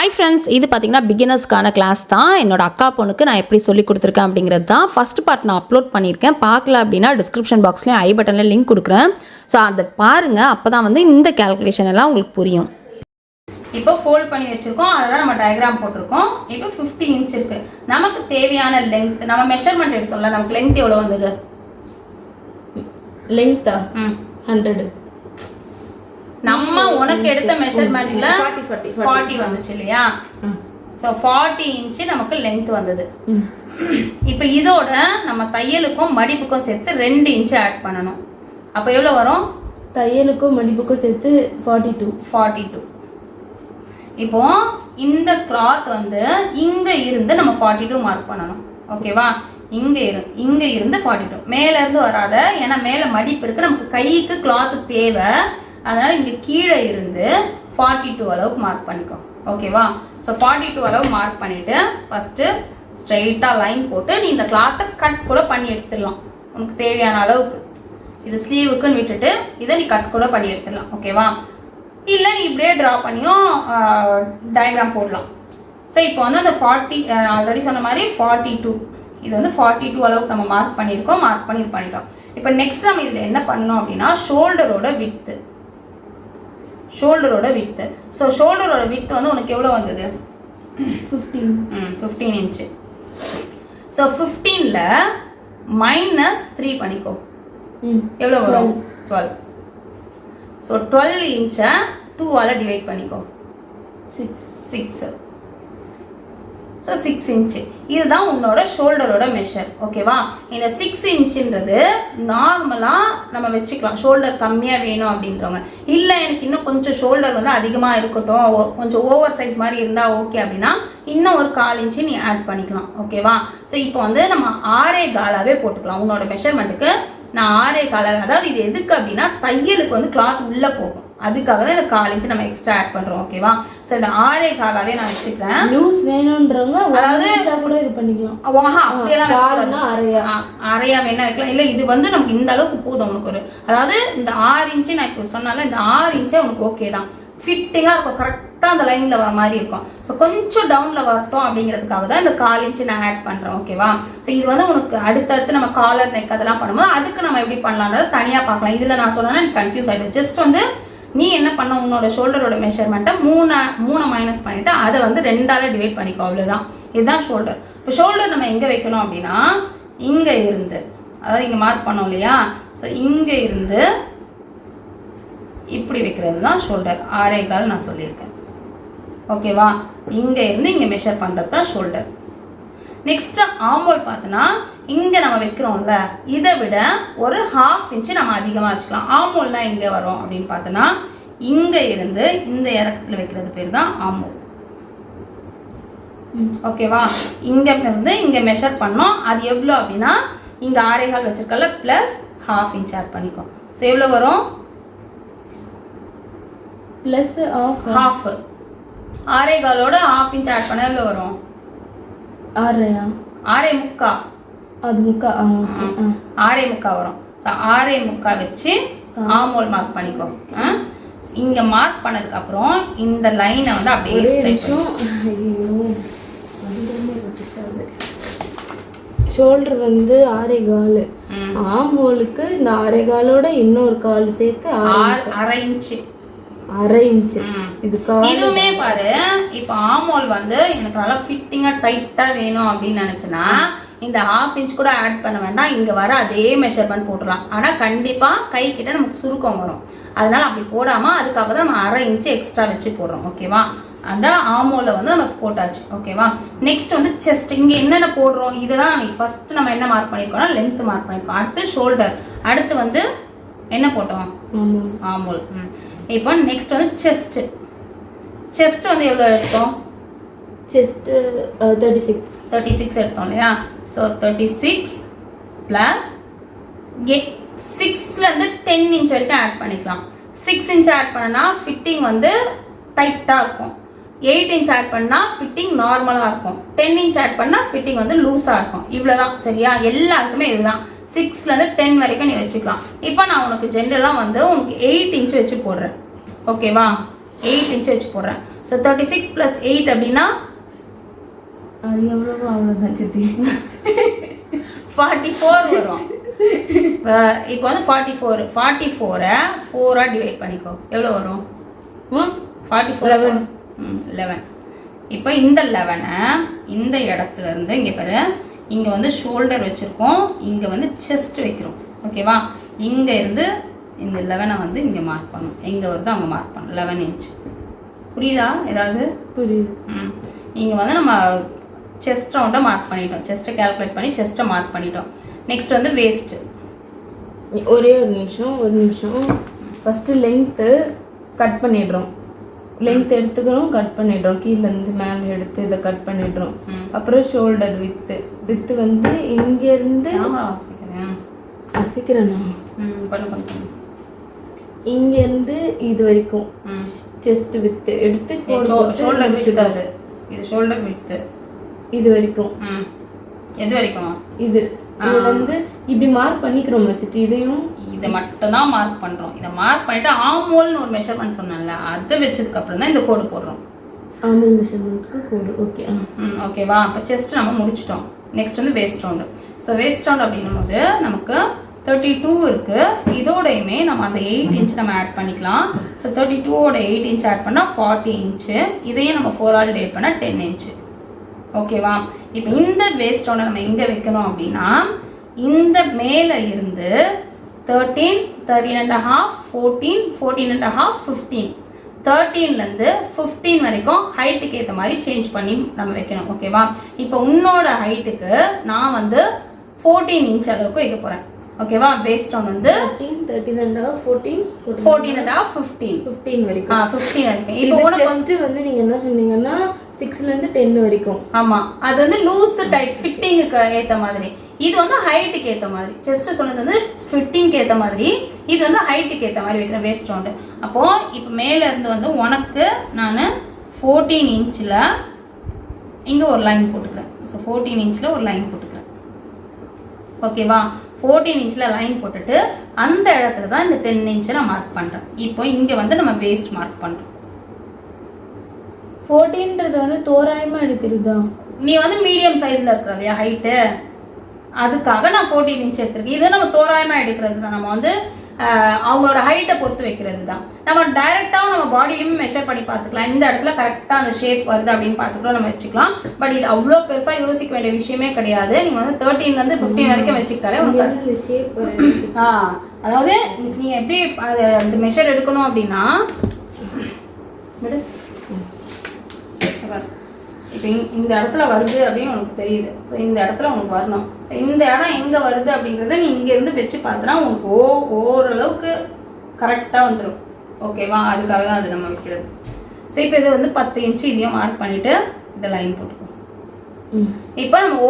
Hi friends, இது பார்த்தீங்கன்னா பிகினர்ஸ்க்கான class தான். என்னோட அக்கா பொண்ணுக்கு நான் எப்படி சொல்லி கொடுத்துருக்கேன் அப்படிங்கிறது தான். ஃபஸ்ட் பார்ட் நான் அப்லோட் பண்ணியிருக்கேன். பார்க்கல அப்படின்னா டிஸ்கிரிப்ஷன் பாக்ஸ்லேயும் ஐ பட்டனில் லிங்க் கொடுக்குறேன். ஸோ அதை பாருங்கள், அப்போ தான் வந்து இந்த கேல்குலேஷன் எல்லாம் உங்களுக்கு புரியும். இப்போ ஃபோல்ட் பண்ணி வச்சுருக்கோம், அதை தான் நம்ம டயக்ராம் போட்டிருக்கோம். இப்போ 50 இன்ச் இருக்குது. நமக்கு தேவையான லென்த், நம்ம மெஷர்மெண்ட் எடுத்தோம்ல, நமக்கு லென்த் எவ்வளோ வந்தது? லென்த்தா 100. நம்ம உனக்கு எடுத்த மெஷர்மெண்ட்ல 40 வந்துச்சு இல்லையா? ஸோ 40 இன்ச்சு நமக்கு லென்த் வந்தது. இப்போ இதோட நம்ம தையலுக்கும் மடிப்புக்கும் சேர்த்து 2 இன்ச்சு ஆட் பண்ணணும். அப்போ எவ்வளோ வரும்? தையலுக்கும் மடிப்புக்கும் சேர்த்து 42. இப்போ இந்த கிளாத் வந்து இங்க இருந்து நம்ம 42 மார்க் பண்ணணும். ஓகேவா? இங்க இருந்து 42 மேல இருந்து வராத, ஏன்னா மேல மடிப்பு இருக்கு, நமக்கு கைக்கு கிளாத் தேவை. அதனால இங்க கீழே இருந்து 42 அளவுக்கு மார்க் பண்ணிக்கோ. ஓகேவா? ஸோ 42 அளவு மார்க் பண்ணிட்டு ஃபர்ஸ்ட் ஸ்ட்ரைட்டா லைன் போட்டு நீ இந்த கிளாத்தை கட் கூட பண்ணி எடுத்துடலாம் உனக்கு தேவையான அளவுக்கு. இது ஸ்லீவுக்குன்னு விட்டுட்டு இதை நீ கட் கூட பண்ணி எடுத்துடலாம். ஓகேவா? இல்லை நீ இப்படியே ட்ரா பண்ணியும் டயக்ராம் போடலாம். ஸோ இப்போ வந்து அந்த 40 ஆல்ரெடி சொன்ன மாதிரி 42, இது வந்து 42 அளவுக்கு நம்ம மார்க் பண்ணியிருக்கோம். மார்க் பண்ணி இது பண்ணிட்டோம். இப்போ நெக்ஸ்ட் நம்ம இதில் என்ன பண்ணோம் அப்படின்னா ஷோல்டரோட வித்து. ஸோ ஷோல்டரோட வித்து வந்து உனக்கு எவ்வளோ வந்தது? 15 இன்ச்சு. ஸோ 15ல -3 பண்ணிக்கோ. எவ்வளோ வரும்? 12. ஸோ 12 இன்ச்சை 2ஆல் டிவைட் பண்ணிக்கோ. 6. ஸோ 6 இன்ச்சு இதுதான் உன்னோட ஷோல்டரோட மெஷர். ஓகேவா? இந்த 6 இன்ச்சுன்றது நார்மலாக நம்ம வச்சுக்கலாம். ஷோல்டர் கம்மியாக வேணும் அப்படின்றவங்க, இல்லை எனக்கு இன்னும் கொஞ்சம் ஷோல்டர் வந்து அதிகமாக இருக்கட்டும், கொஞ்சம் ஓவர் சைஸ் மாதிரி இருந்தால் ஓகே அப்படின்னா இன்னும் ஒரு 1/4 இன்ச்சு நீ ஆட் பண்ணிக்கலாம். ஓகேவா? ஸோ இப்போ வந்து நம்ம 6.25 போட்டுக்கலாம். உன்னோட மெஷர்மெண்ட்டுக்கு நான் 6.25, அதாவது இது எதுக்கு அப்படின்னா தையலுக்கு வந்து கிளாத் உள்ளே போகும், அதுக்காக தான் இந்த 1/4 இன்ச்சு நம்ம எக்ஸ்ட்ரா ஆட் பண்றோம். ஓகேவா? சோ இந்த 6.25 நான் வச்சுக்கிறேன். லூஸ் வேணும்ன்றவங்க அதாவது கூட இது பண்ணிக்கலாம். அப்படியெல்லாம் அரையா வேணா வைக்கலாம். இல்லை இது வந்து நமக்கு இந்த அளவுக்கு போதும் உனக்கு ஒரு, அதாவது இந்த 6 இன்ச்சு நான் இப்போ சொன்னால இந்த 6 இன்ச்சே உனக்கு ஓகே தான், ஃபிட்டிங்காக இருக்கும், கரெக்டாக அந்த லைனில் வர மாதிரி இருக்கும். ஸோ கொஞ்சம் டவுனில் வரட்டும் அப்படிங்கிறதுக்காக தான் இந்த 1/4 இன்ச்சு நான் ஆட் பண்ணுறேன். ஓகேவா? ஸோ இது வந்து உனக்கு அடுத்தடுத்து நம்ம காலர் நெக் அதெல்லாம் பண்ணும்போது அதுக்கு நம்ம எப்படி பண்ணலான்றது தனியாக பார்க்கலாம். இதில் நான் சொன்னேன்னா எனக்கு கன்ஃபியூஸ் ஆகிடும். ஜஸ்ட் வந்து நீ என்ன பண்ண, உன்னோட ஷோல்டரோட மெஷர்மெண்ட்டை 3 மைனஸ் பண்ணிவிட்டு அதை வந்து 2ஆல் டிவைட் பண்ணிக்கோ. அவ்வளோதான். இதுதான் ஷோல்டர். இப்போ ஷோல்டர் நம்ம எங்கே வைக்கணும் அப்படின்னா இங்கே இருந்து, அதாவது இங்கே மார்க் பண்ணோம் இல்லையா? ஸோ இங்கே இருந்து இப்படி வைக்கிறது தான் ஷோல்டர். 6.25 நான் சொல்லியிருக்கேன். ஓகேவா? இங்கே இருந்து இங்கே மெஷர் பண்ணுறது தான் ஷோல்டர். நெக்ஸ்ட்டு ஆம்போல் பார்த்தோன்னா இங்கே நம்ம வைக்கிறோம்ல, இதை விட ஒரு 1/2 இன்ச்சு நம்ம அதிகமாக வச்சுக்கலாம். ஆம்போல்னா இங்கே வரும் அப்படின்னு பார்த்தோன்னா இங்கே இருந்து இந்த இறக்கத்தில் வைக்கிறது பேர் தான் ஆம்போல். ஓகேவா? இங்கே இருந்து இங்கே மெஷர் பண்ணோம். அது எவ்வளோ அப்படின்னா இங்கே 6.25 வச்சுருக்கல ப்ளஸ் 1/2 இன்ச் ஆட் பண்ணிக்கோ. ஸோ எவ்வளோ வரும்? ப்ளஸ் 1/2. 6.25ஓட 1/2 இன்ச் ஆட் பண்ண எவ்வளோ வரும்? 6.25. அது 6.25 வரும். ஸோ 6.25 வச்சு ஆமோல் மார்க் பண்ணிக்கோ. இங்கே மார்க் பண்ணதுக்கப்புறம் இந்த லைனை வந்து அப்படியே ஷோல்டர் வந்து 6.25, ஆமோலுக்கு இந்த 6.25ஓட இன்னொரு 1/4 சேர்த்து 1/2 இன்ச்சு. 1/2 இன்ச்சு. இதுவுமே பாரு, இப்போ ஆமோல் வந்து எனக்கு நல்லா ஃபிட்டிங்காக டைட்டாக வேணும் அப்படின்னு நினச்சேன்னா இந்த 1/2 இன்ச் கூட ஆட் பண்ண வேண்டாம், இங்கே வர அதே மெஷர்மெண்ட் போட்டுடலாம். ஆனால் கண்டிப்பாக கை கிட்ட நமக்கு சுருக்கம் வரும், அதனால அப்படி போடாமல் அதுக்காக தான் நம்ம 1/2 இன்ச்சு எக்ஸ்ட்ரா வச்சு போடுறோம். ஓகேவா? அந்த ஆமோவில் வந்து நம்ம போட்டாச்சு. ஓகேவா? நெக்ஸ்ட் வந்து செஸ்ட். இங்கே என்னென்ன போடுறோம் இதுதான் நீ ஃபர்ஸ்ட் நம்ம என்ன மார்க் பண்ணியிருக்கோம்னா லென்த் மார்க் பண்ணியிருக்கோம். அடுத்து ஷோல்டர், அடுத்து வந்து என்ன போட்டோம்? ஆமோல். இப்போ நெக்ஸ்ட் வந்து செஸ்ட் வந்து எவ்வளோ எடுத்தோம்? செஸ்ட் 36 எடுத்தோம் இல்லையா? ஸோ 36 ப்ளஸ் 6லேருந்து 10 இன்ச் வரைக்கும் ஆட் பண்ணிக்கலாம். 6 இன்ச் ஆட் பண்ணனா ஃபிட்டிங் வந்து டைட்டாக இருக்கும். 8 இன்ச் ஆட் பண்ணால் ஃபிட்டிங் நார்மலாக இருக்கும். 10 இன்ச் ஆட் பண்ணால் ஃபிட்டிங் வந்து லூஸாக இருக்கும். இவ்வளோதான். சரியா? எல்லாருக்குமே இதுதான். 6லேருந்து 10 வரைக்கும் நீ வச்சுக்கலாம். இப்போ நான் உனக்கு ஜென்ரலாக வந்து உனக்கு 8 இன்ச் வச்சு போடுறேன். ஓகேவா? 8 இன்ச் வச்சு போடுறேன். ஸோ 36 + 8 அப்படின்னா அது எவ்வளவோ அவ்வளோதான் சித்தி. 44 வரும். இப்போ வந்து 44 44-ஐ 4-ஆ டிவைட் பண்ணிக்கோ. எவ்வளோ வரும்? 44 11. இப்போ இந்த 11-ஐ இந்த இடத்துல இருந்து இங்கே பாரு, இங்கே வந்து ஷோல்டர் வச்சுருக்கோம், இங்கே வந்து செஸ்ட் வைக்கிறோம். ஓகேவா? இங்கே இருந்து இந்த 11-ஐ வந்து இங்கே மார்க் பண்ணணும். எங்கே வருதோ அங்கே மார்க் பண்ணணும். 11 இன்ச். புரியுதா ஏதாவது? புரியுது. இங்கே வந்து நம்ம செஸ்ட் ரவுண்டை மார்க் பண்ணிட்டோம். செஸ்ட்டை கேல்குலேட் பண்ணி செஸ்ட்டை மார்க் பண்ணிட்டோம். நெக்ஸ்ட் வந்து வேஸ்ட்டு. ஒரே ஒரு நிமிஷம். ஃபஸ்ட்டு லென்த்து கட் பண்ணிடுறோம். லென்த் எடுத்துக்கிறோம், கட் பண்ணிடுறோம். கீழேருந்து மேலே எடுத்து இதை கட் பண்ணிடுறோம். அப்புறம் ஷோல்டர் வித்து வந்து இங்கேருந்து அசைக்கிறேண்ணா இங்கேருந்து இது வரைக்கும் செஸ்ட் வித்து எடுத்து ஷோல்டர் வித்து. இது ஷோல்டர் வித்து இது வரைக்கும். எது வரைக்கும்? இது வந்து இப்படி மார்க் பண்ணிக்கிறோம் வச்சுட்டு இதை மட்டும் தான் மார்க் பண்றோம். இதை மார்க் பண்ணிட்டு ஆமோல்னு ஒரு மெஷர்மெண்ட் சொன்னேன்ல, அதை வச்சதுக்கு அப்புறம் தான் இந்த கோடு போடுறோம். ஆமோல் மெஷர்மெண்ட்க்கு கோடு. ஓகே. ஓகேவா? அப்போ செஸ்ட் நம்ம முடிச்சிட்டோம். நெக்ஸ்ட் வந்து waste round. So waste round அப்படின்னும் போது நமக்கு 32 இருக்கு. இதோடையுமே நம்ம அந்த 8 இன்ச் நம்ம ஆட் பண்ணிக்கலாம். ஸோ 32ஓட 8 இன்ச் ஆட் பண்ணால் 40 இன்ச்சு. இதையும் நம்ம 4-ஆல் டிவைட் பண்ணால் 10 இன்ச்சு. ஓகேவா? இப்போ இந்த வேஸ்ட் ரவுண்டை நம்ம எங்கே வைக்கணும் அப்படின்னா, இந்த மேலே இருந்து 13, 13.5, 14, 14.5, 15. 13லேருந்து 15 வரைக்கும் ஹைட்டுக்கு ஏற்ற மாதிரி சேஞ்ச் பண்ணி நம்ம வைக்கணும். ஓகேவா? இப்போ உன்னோட ஹைட்டுக்கு நான் வந்து 14 இன்ச் அளவுக்கு வைக்க போகிறேன். ஓகேவா? வேஸ்ட் ரவுண்ட் வந்து 13.5, 14, 14.5, 15 வரைக்கும். 15 வரைக்கும். இப்போ உனக்கு வந்து நீங்கள் என்ன சொன்னீங்கன்னா 6லேருந்து 10 வரைக்கும். ஆமாம், அது வந்து லூஸ் டைட் ஃபிட்டிங்குக்கு ஏற்ற மாதிரி. இது வந்து ஹைட்டுக்கு ஏற்ற மாதிரி. செஸ்ட் சொன்னது வந்து ஃபிட்டிங்க்கு ஏற்ற மாதிரி, இது வந்து ஹைட்டுக்கு ஏற்ற மாதிரி வைக்கிறேன் வேஸ்ட் ரவுண்டு. அப்போது இப்போ மேலே இருந்து வந்து உனக்கு நான் 14 இன்ச்சில் இங்கே ஒரு லைன் போட்டுக்கிறேன். ஸோ 14 இன்ச்சில் ஒரு லைன் போட்டுக்கிறேன். ஓகேவா? 14 இன்ச்சில் லைன் போட்டுட்டு அந்த இடத்துல தான் இந்த 10 இன்ச்சை நான் மார்க் பண்ணுறேன். இப்போ இங்கே வந்து நம்ம வேஸ்ட் மார்க் பண்ணுறோம். 14ன்றது வந்து தோராயமாக எடுக்கிறதா? நீ வந்து மீடியம் சைஸில் இருக்கிற இல்லையா ஹைட்டு, அதுக்காக நான் 14 இன்ச் எடுத்திருக்கேன். இது நம்ம தோராயமாக எடுக்கிறது தான். நம்ம வந்து அவங்களோட ஹைட்டை பொறுத்து வைக்கிறது தான். நம்ம டைரெக்டாகவும் நம்ம பாடியிலையுமே மெஷர் பண்ணி பார்த்துக்கலாம். இந்த இடத்துல கரெக்டாக அந்த ஷேப் வருது அப்படின்னு பார்த்துக்கலாம், நம்ம வச்சுக்கலாம். பட் இது அவ்வளோ பெருசாக யோசிக்க வேண்டிய விஷயமே கிடையாது. நீங்கள் வந்து 13லேருந்து 15 வரைக்கும் வச்சுக்கிட்டாலே உங்களுக்கு ஷேப். அதாவது நீ எப்படி அது அந்த மெஷர் எடுக்கணும் அப்படின்னா, இப்போ இந்த இடத்துல வருது அப்படின்னு உனக்கு தெரியுது. ஸோ இந்த இடத்துல உனக்கு வரணும். ஸோ இந்த இடம் எங்கே வருது அப்படிங்கிறத நீ இங்கேருந்து வச்சு பார்த்தனா உனக்கு ஓரளவுக்கு கரெக்டாக வந்துடும். ஓகேவா? அதுக்காக தான் அது நம்ம வைக்கிறது. ஸோ இப்போ இது வந்து 10 இன்ச்சு இதையும் மார்க் பண்ணிவிட்டு இதை லைன் போட்டுக்கோ. இப்போ நம்ம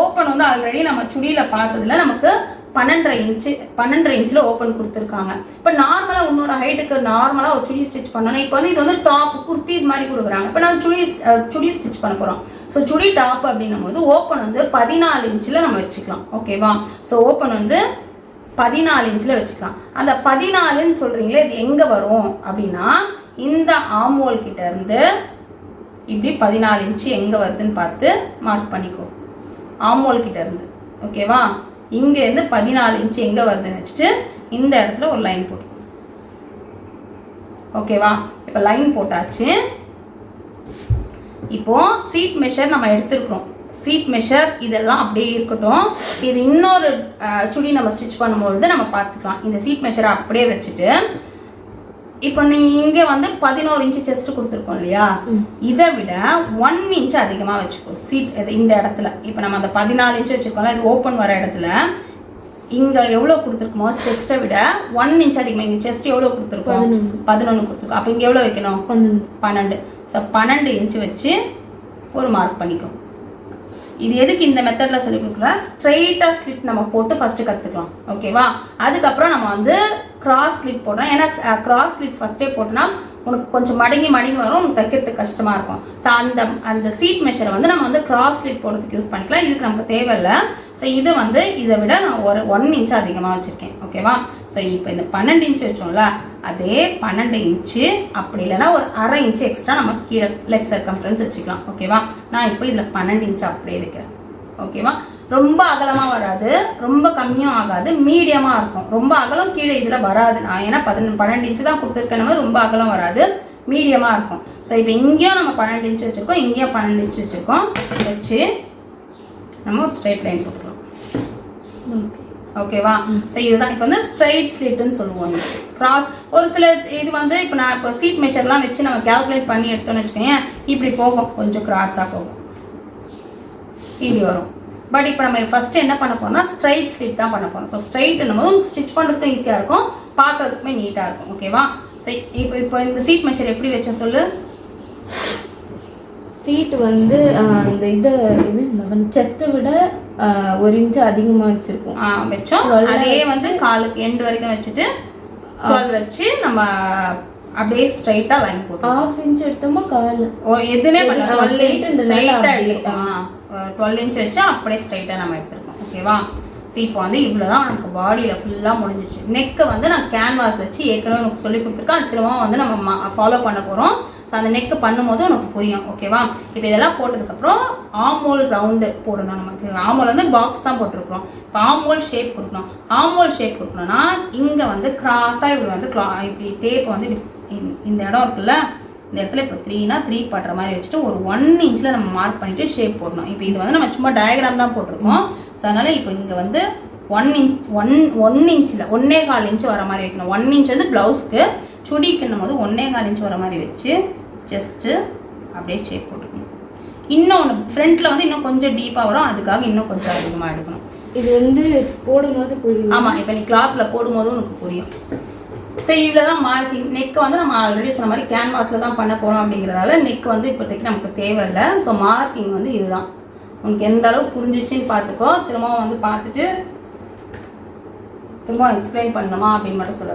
ஓப்பன் வந்து ஆல்ரெடி நம்ம சுடியில் பார்த்ததுல நமக்கு 12.5 இன்ச்சில் ஓப்பன் கொடுத்துருக்காங்க. இப்போ நார்மலாக உன்னோட ஹைட்டுக்கு நார்மலாக ஒரு சுடி ஸ்டிச் பண்ணணும். இப்போ வந்து இது வந்து டாப் குர்த்திஸ் மாதிரி கொடுக்குறாங்க. இப்போ நம்ம சுடி ஸ்டிச் பண்ண போகிறோம். ஸோ சுடி டாப் அப்படின்னும் போது ஓப்பன் வந்து 14 இன்ச்சில் நம்ம வச்சுக்கலாம். ஓகேவா? ஸோ ஓப்பன் வந்து 14 இன்ச்சில் வச்சுக்கலாம். அந்த 14ன்னு சொல்கிறீங்களே, இது எங்கே வரும் அப்படின்னா, இந்த ஆமோல் கிட்ட இருந்து இப்படி 14 இன்ச்சு எங்கே வருதுன்னு பார்த்து மார்க் பண்ணிக்கோ. ஆமோல் கிட்ட இருந்து. ஓகேவா? இங்கேருந்து 14 இன்ச்சு எங்கே வருதுன்னு வச்சுட்டு இந்த இடத்துல ஒரு லைன் போட்டுக்கோ. ஓகேவா? இப்போ லைன் போட்டாச்சு. இப்போது சீட் மெஷர் நம்ம எடுத்துருக்குறோம். சீட் மெஷர் இதெல்லாம் அப்படியே இருக்கட்டும். இது இன்னொரு சுடி நம்ம ஸ்டிச் பண்ணும்பொழுது நம்ம பார்த்துக்கலாம். இந்த சீட் மெஷரை அப்படியே வச்சுட்டு இப்போ நீ இங்கே வந்து 11 இன்ச்சு செஸ்ட் கொடுத்துருக்கோம் இல்லையா, இதை விட 1 இன்ச்சு அதிகமாக வச்சுக்கோ சீட். இந்த இடத்துல இப்போ நம்ம அந்த 14 இன்ச்சு வச்சுருக்கோம்ல, இது ஓப்பன் வர இடத்துல இங்கே எவ்வளோ கொடுத்துருக்கோமோ செஸ்ட்டை விட 1 இன்ச் அதிகமாக. இங்கே செஸ்ட் எவ்வளோ கொடுத்துருக்கோம்? 11 கொடுத்துருக்கோம். அப்போ இங்கே எவ்வளோ வைக்கணும்? 12. ஸோ 12 இன்ச்சு வச்சு ஒரு மார்க் பண்ணிக்கோ. இது எதுக்கு இந்த மெத்தடில் சொல்லி கொடுக்குறேன், ஸ்ட்ரெயிட்டாக ஸ்லிட் நம்ம போட்டு ஃபஸ்ட்டு கற்றுக்கலாம். ஓகேவா? அதுக்கப்புறம் நம்ம வந்து கிராஸ் ஸ்லிட் போடுறோம். ஏன்னா கிராஸ் ஸ்லிட் ஃபஸ்ட்டே போட்டோன்னா உனக்கு கொஞ்சம் மடங்கி வரும், உனக்கு தைக்கிறதுக்கு கஷ்டமாக இருக்கும். ஸோ அந்த சீட் மெஷரை வந்து நம்ம வந்து கிராஸ் ஸ்லிட் போடுறதுக்கு யூஸ் பண்ணிக்கலாம். இதுக்கு நமக்கு தேவையில்லை. ஸோ இது வந்து இதை விட நான் ஒரு 1 இன்ச் அதிகமாக வச்சுருக்கேன். ஓகேவா? ஸோ இப்போ இந்த 12 இன்ச் வச்சோம்ல, அதே 12 இன்ச்சு அப்படி இல்லைன்னா ஒரு 1/2 இன்ச்சு எக்ஸ்ட்ரா நம்ம கீழே லெக் சர்க்கம்ஃபரன்ஸ் வச்சுக்கலாம். ஓகேவா? நான் இப்போ இதில் 12 இன்ச்சு அப்படியே வைக்கிறேன். ஓகேவா? ரொம்ப அகலமாக வராது, ரொம்ப கம்மியும் ஆகாது, மீடியமாக இருக்கும். ரொம்ப அகலம் கீழே இதில் வராது. நான் ஏன்னா 12 இன்ச்சு தான் கொடுத்துருக்கேன், ரொம்ப அகலம் வராது, மீடியமாக இருக்கும். ஸோ இப்போ இங்கேயும் நம்ம 12 இன்ச்சு வச்சுருக்கோம், இங்கேயும் 12 இன்ச்சு வச்சுருக்கோம். வச்சு நம்ம ஒரு ஸ்ட்ரைட் லைன் போட்டுக்கலாம். ஓகேவா? ஸோ இதுதான் இப்போ வந்து ஸ்ட்ரைட் ஸ்லிட்னு சொல்லுவாங்க. கிராஸ் ஒரு சில இது வந்து இப்போ நான் இப்போ சீட் மெஷர்லாம் வச்சு நம்ம கேல்குலேட் பண்ணி எடுத்தோன்னு வச்சுக்கோங்க, இப்படி போகும், கொஞ்சம் கிராஸாக போகும், இப்படி வரும். பட் இப்போ நம்ம ஃபஸ்ட்டு என்ன பண்ண போறோம்னா ஸ்ட்ரைட் ஸ்லிட் தான் பண்ண போகிறோம். ஸோ ஸ்ட்ரைட்னும் போது ஸ்டிச் பண்ணுறதுக்கும் ஈஸியாக இருக்கும், பார்க்குறதுக்குமே நீட்டாக இருக்கும். ஓகேவா? ஸோ இப்போ இந்த சீட் மெஷர் எப்படி வச்சேன் சொல்லு. சீட் வந்து அந்த இது செஸ்ட்டை விட 1 இன்ச்சு அதிகமாக வச்சுருக்கோம். வச்சோம். அதே வந்து காலுக்கு எண்டு வரைக்கும் வச்சுட்டு 12 வச்சு நம்ம அப்படியே ஸ்ட்ரைட்டாக லைன் போட்டோம். 1/2 இன்ச் எடுத்தோமா கால் எதுவுமே பண்ணலாம். 12 இன்ச் ஸ்ட்ரைட்டாக எடுத்துக்கலாம். 12 இன்ச் வச்சு அப்படியே ஸ்ட்ரைட்டாக நம்ம எடுத்துருக்கோம். ஓகேவா? ஸோ இப்போ வந்து இவ்வளோ தான் நமக்கு பாடியில் ஃபுல்லாக முடிஞ்சிச்சு. நெக்கை வந்து நான் கேன்வாஸ் வச்சு ஏற்கனவே உனக்கு சொல்லி கொடுத்துருக்கேன், அது திரும்பவும் வந்து நம்ம ஃபாலோ பண்ண போகிறோம். ஸோ அந்த நெக்கு பண்ணும்போது உனக்கு புரியும். ஓகேவா? இப்போ இதெல்லாம் போட்டதுக்கப்புறம் ஆமோல் ரவுண்டு போடணும். நமக்கு ஆமோல் வந்து பாக்ஸ் தான் போட்டிருக்கிறோம். இப்போ ஆமோல் ஷேப் கொடுக்கணும். ஆமோல் ஷேப் கொடுக்கணும்னா இங்கே வந்து கிராஸாக இப்படி வந்து இப்படி டேப் வந்து இந்த இடம் இருக்குல்ல, இந்த இடத்துல இப்போ 3னா 3 படுற மாதிரி வச்சுட்டு ஒரு 1 இன்ச்சில் நம்ம மார்க் பண்ணிவிட்டு ஷேப் போடணும். இப்போ இது வந்து நம்ம சும்மா டயக்ராம் தான் போட்டிருக்கோம். ஸோ அதனால் இப்போ இங்கே வந்து 1 இன்ச் 1 இன்ச்சில் 1.25 இன்ச்சு வர மாதிரி வைக்கணும். 1 இன்ச் வந்து ப்ளவுஸ்க்கு, சுடிக்குன்னும் போது 1.25 இன்ச்சு வர மாதிரி வச்சு ஜஸ்ட்டு அப்படியே ஷேப் போட்டுக்கணும். இன்னொன்று ஃப்ரண்ட்டில் வந்து இன்னும் கொஞ்சம் டீப்பாக வரும், அதுக்காக இன்னும் கொஞ்சம் அதிகமாக எடுக்கணும். இது வந்து போடும்போது புரியும். ஆமாம், இப்போ நீ கிளாத்தில் போடும்போது உனக்கு புரியும். ஸோ இவ்வளோ தான் மார்க்கிங். நெக் வந்து நம்ம ஆல்ரெடி சொன்ன மாதிரி கேன்வாஸில் தான் பண்ண போகிறோம் அப்படிங்கிறதால நெக் வந்து இப்போதைக்கு நமக்கு தேவையில்லை. ஸோ மார்க்கிங் வந்து இதுதான். உனக்கு எந்த அளவுக்கு புரிஞ்சிச்சுன்னு பார்த்துக்கோ. திரும்பவும் வந்து பார்த்துட்டு திரும்பவும் எக்ஸ்பிளைன் பண்ணணுமா அப்படின்னு மட்டும் சொல்லுங்கள்.